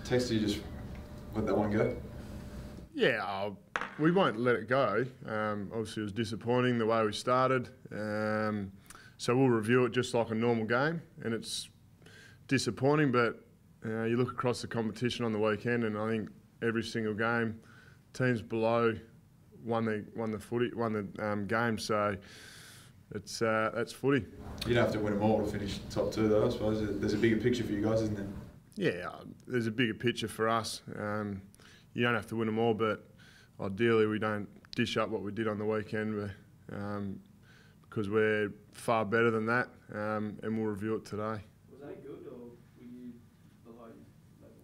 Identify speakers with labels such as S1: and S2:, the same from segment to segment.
S1: Tex, you just let that one go?
S2: Yeah, we won't let it go. Obviously, it was disappointing the way we started. So we'll review it just like a normal game, and it's disappointing. But you look across the competition on the weekend, and I think every single game, teams below won the game. So that's footy.
S1: You don't have to win them all to finish top two, though. I suppose there's a bigger picture for you guys, isn't there?
S2: Yeah, there's a bigger picture for us. You don't have to win them all, but ideally we don't dish up what we did on the weekend, because we're far better than that, and we'll review it today.
S3: Was that good, or were you below level?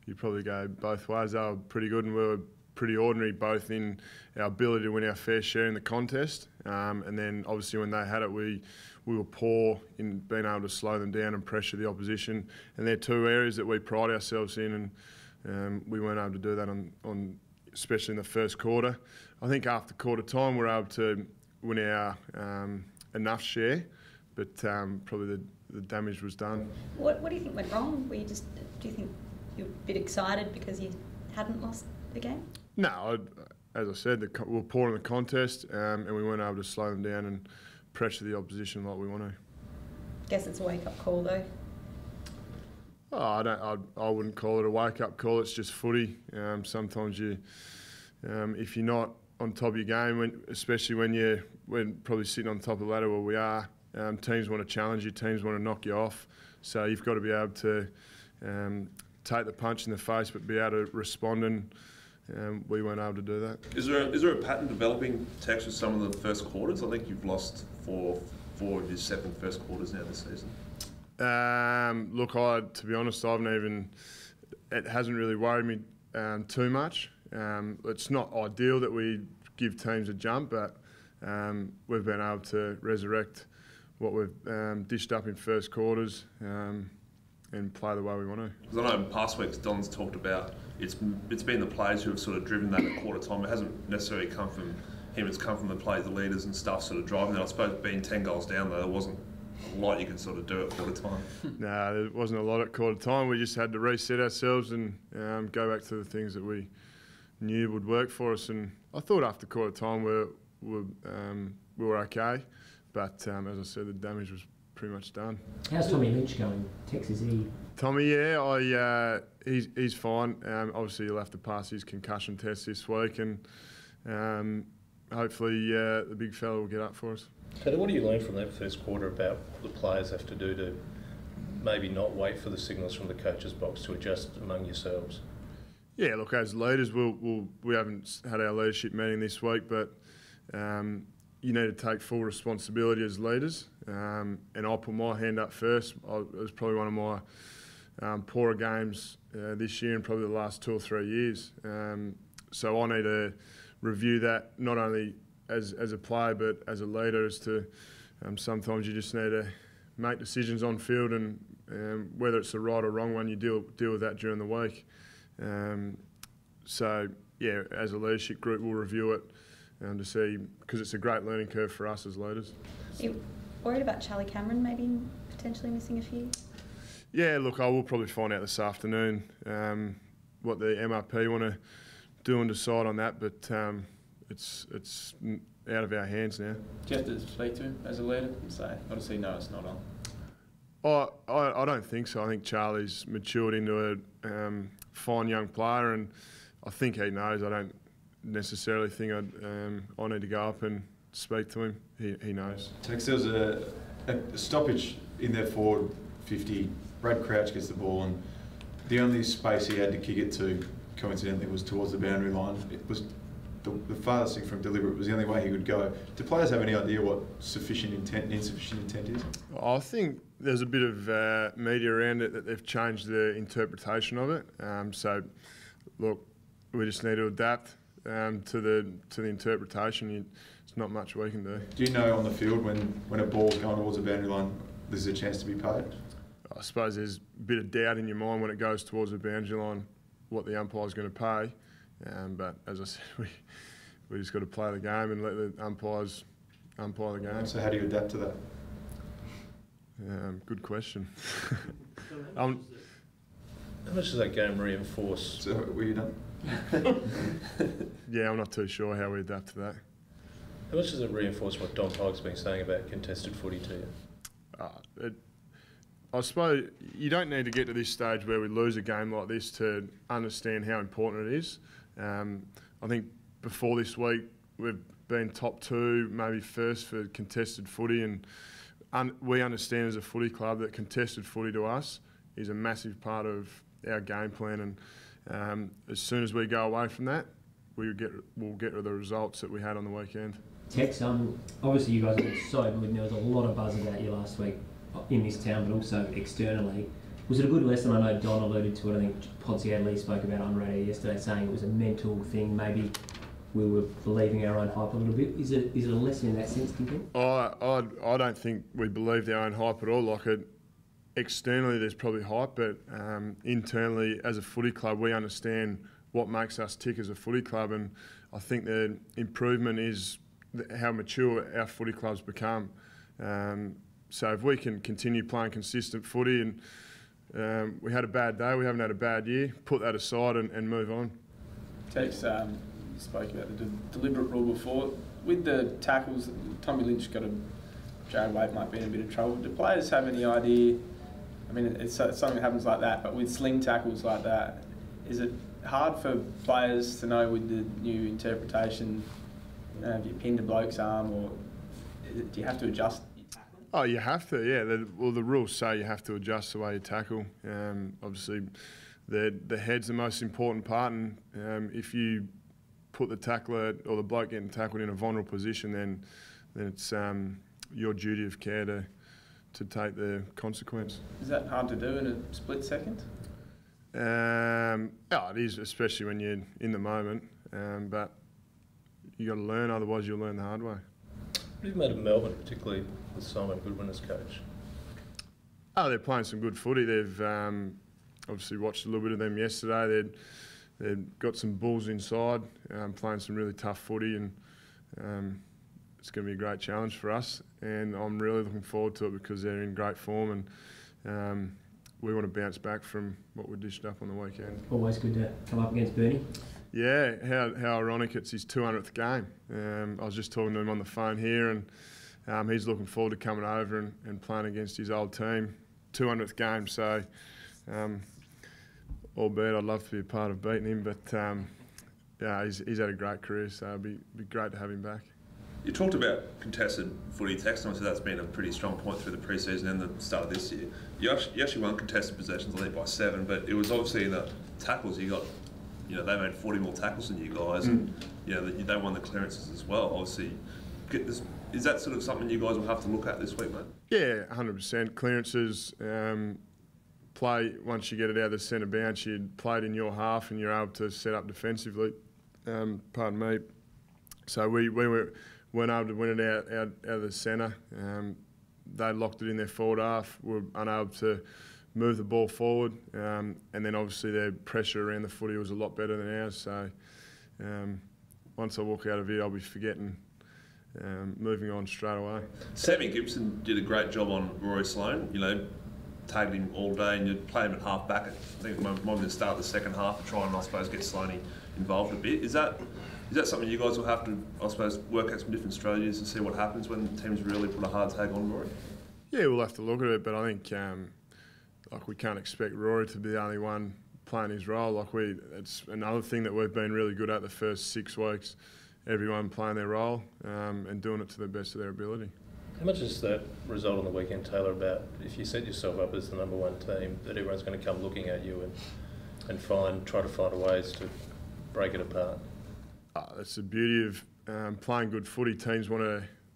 S2: You probably go both ways. They were pretty good, and we were pretty ordinary, both in our ability to win our fair share in the contest, and then obviously when they had it, we were poor in being able to slow them down and pressure the opposition. And they're two areas that we pride ourselves in, and we weren't able to do that on especially in the first quarter. I think after quarter time we were able to win our enough share, but probably the damage was done.
S4: What do you think went wrong? Do you think you're a bit excited because you hadn't lost the game?
S2: No, as I said, we were poor in the contest, and we weren't able to slow them down and pressure the opposition like we want to.
S4: Guess it's a wake-up call, though.
S2: Oh, I wouldn't call it a wake-up call. It's just footy. Sometimes if you're not on top of your game, especially when probably sitting on top of the ladder where we are, teams want to challenge you, teams want to knock you off. So you've got to be able to take the punch in the face, but be able to respond, and we weren't able to do that.
S5: Is there a pattern developing, Tex, with some of the first quarters? I think you've lost four of your 7 first quarters now this season.
S2: Look, to be honest, it hasn't really worried me too much. It's not ideal that we give teams a jump, but we've been able to resurrect what we've dished up in first quarters and play the way we want to.
S5: Because I know in past weeks Don's talked about it's been the players who have sort of driven that at quarter time. It hasn't necessarily come from him, it's come from the players, the leaders and stuff sort of driving that. I suppose being 10 goals down though, there wasn't a lot you could sort of do at quarter time.
S2: No, there wasn't a lot at quarter time. We just had to reset ourselves and go back to the things that we knew would work for us. And I thought after quarter time we were okay, but as I said, the damage was pretty much done.
S6: How's Tommy Lynch going? Tex, is he?
S2: Tommy, yeah, he's fine. Obviously, he'll have to pass his concussion test this week, and hopefully the big fella will get up for us.
S7: So what do you learn from that first quarter about what the players have to do to maybe not wait for the signals from the coach's box to adjust among yourselves?
S2: Yeah, look, as leaders, we haven't had our leadership meeting this week, but you need to take full responsibility as leaders. And I'll put my hand up first. It was probably one of my poorer games this year and probably the last 2 or 3 years. So I need to review that not only as a player but as a leader, as to sometimes you just need to make decisions on field, and whether it's the right or wrong one, you deal with that during the week. So yeah, as a leadership group, we'll review it to see, because it's a great learning curve for us as leaders.
S4: Are you worried about Charlie Cameron maybe potentially missing a few? Yeah,
S2: look, I will probably find out this afternoon what the MRP want to do and decide on that, but it's out of our hands now.
S3: Do you have to speak to him as a leader and say, obviously, no, it's not on?
S2: I don't think so. I think Charlie's matured into a fine young player, and I think he knows. I don't necessarily think I need to go up and speak to him. He knows.
S1: Tex, there was a stoppage in their forward 50. Brad Crouch gets the ball, and the only space he had to kick it to, coincidentally, was towards the boundary line. It was the farthest thing from deliberate. It was the only way he could go. Do players have any idea what sufficient intent and insufficient intent is?
S2: I think there's a bit of media around it that they've changed the interpretation of it. So, look, we just need to adapt to the interpretation. It's not much we can do.
S1: Do you know on the field when a ball's going towards the boundary line, there's a chance to be paid?
S2: I suppose there's a bit of doubt in your mind when it goes towards the boundary line what the umpire's going to pay. But as I said, we just got to play the game and let the umpires umpire the game.
S1: So how do you adapt to that?
S2: Good question.
S7: How much does that game reinforce?
S1: So, were you done?
S2: Yeah, I'm not too sure how we adapt to that.
S7: How much does it reinforce what Don Pike's been saying about contested footy to you?
S2: I suppose you don't need to get to this stage where we lose a game like this to understand how important it is. I think before this week we've been top 2, maybe first for contested footy, and we understand as a footy club that contested footy to us is a massive part of our game plan, and as soon as we go away from that, we'll get to the results that we had on the weekend.
S6: Tex, obviously you guys have been so good, and there was a lot of buzz about you last week in this town, but also externally. Was it a good lesson? I know Don alluded to it. I think Podsy Adelaide spoke about it on radio yesterday, saying it was a mental thing. Maybe we were believing our own hype a little bit. Is it a lesson in that sense, do you think?
S2: I don't think we believed our own hype at all. Like externally, there's probably hype, but internally, as a footy club, we understand what makes us tick as a footy club, and I think the improvement is how mature our footy club's become. So if we can continue playing consistent footy, and we had a bad day, we haven't had a bad year, put that aside and move on.
S3: Tex, you spoke about the deliberate rule before. With the tackles, Tommy Lynch got Jared Waite might be in a bit of trouble. Do players have any idea? I mean, it's something that happens like that, but with sling tackles like that, is it hard for players to know with the new interpretation, have you pinned a bloke's arm, or do you have to adjust?
S2: Oh, you have to, yeah. The rules say you have to adjust the way you tackle. Obviously, the head's the most important part, and if you put the tackler or the bloke getting tackled in a vulnerable position, then it's your duty of care to take the consequence.
S3: Is that hard to do in a split second?
S2: It is, especially when you're in the moment. But you got to learn, otherwise you'll learn the hard way.
S7: What have you made of Melbourne, particularly with Simon Goodwin as coach?
S2: Oh, they're playing some good footy. They've obviously watched a little bit of them yesterday. They've got some bulls inside, playing some really tough footy, and it's going to be a great challenge for us. And I'm really looking forward to it because they're in great form, and we want to bounce back from what we dished up on the weekend.
S6: Always good to come up against Bernie.
S2: Yeah, how ironic it's his 200th game. I was just talking to him on the phone here, and he's looking forward to coming over and playing against his old team. 200th game, so albeit I'd love to be a part of beating him, but yeah, he's had a great career, so it'd be great to have him back.
S5: You talked about contested footy, Tex, and so that's been a pretty strong point through the pre-season and the start of this year. You actually won contested possessions, I think, by 7, but it was obviously in the tackles you got. They made 40 more tackles than you guys, and they won the clearances as well. Obviously, is that sort of something you guys will have to look at this week, mate?
S2: Yeah, 100%. Clearances, play once you get it out of the centre bounce, you played in your half and you're able to set up defensively. Pardon me. So we weren't able to win it out of the centre. They locked it in their forward half. We were unable to move the ball forward, and then obviously their pressure around the footy was a lot better than ours. So once I walk out of here, I'll be forgetting, moving on straight away.
S5: Sammy Gibson did a great job on Rory Sloane. Tagged him all day, and you play him at half back. I think it might be the start of the second half to try and, I suppose, get Sloane involved a bit. Is that something you guys will have to, I suppose, work out some different strategies to see what happens when teams really put a hard tag on Rory? Yeah,
S2: we'll have to look at it, but I think we can't expect Rory to be the only one playing his role. It's another thing that we've been really good at the first 6 weeks. Everyone playing their role and doing it to the best of their ability.
S7: How much is that result on the weekend, Taylor, about if you set yourself up as the number 1 team, that everyone's going to come looking at you and try to find ways to break it apart?
S2: That's the beauty of playing good footy. Teams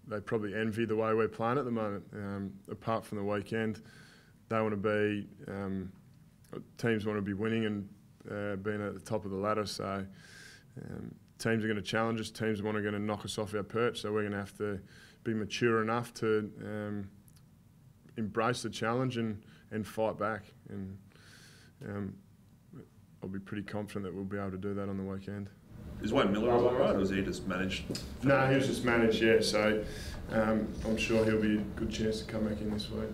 S2: they probably envy the way we're playing at the moment. Apart from the weekend, they want to be, teams want to be winning and being at the top of the ladder. So teams are going to challenge us. Teams are going to knock us off our perch. So we're going to have to be mature enough to embrace the challenge and fight back. And I'll be pretty confident that we'll be able to do that on the weekend.
S5: Is Wayne Miller all right, or was he just managed?
S2: No, he was just managed, yeah. So I'm sure he'll be a good chance to come back in this week.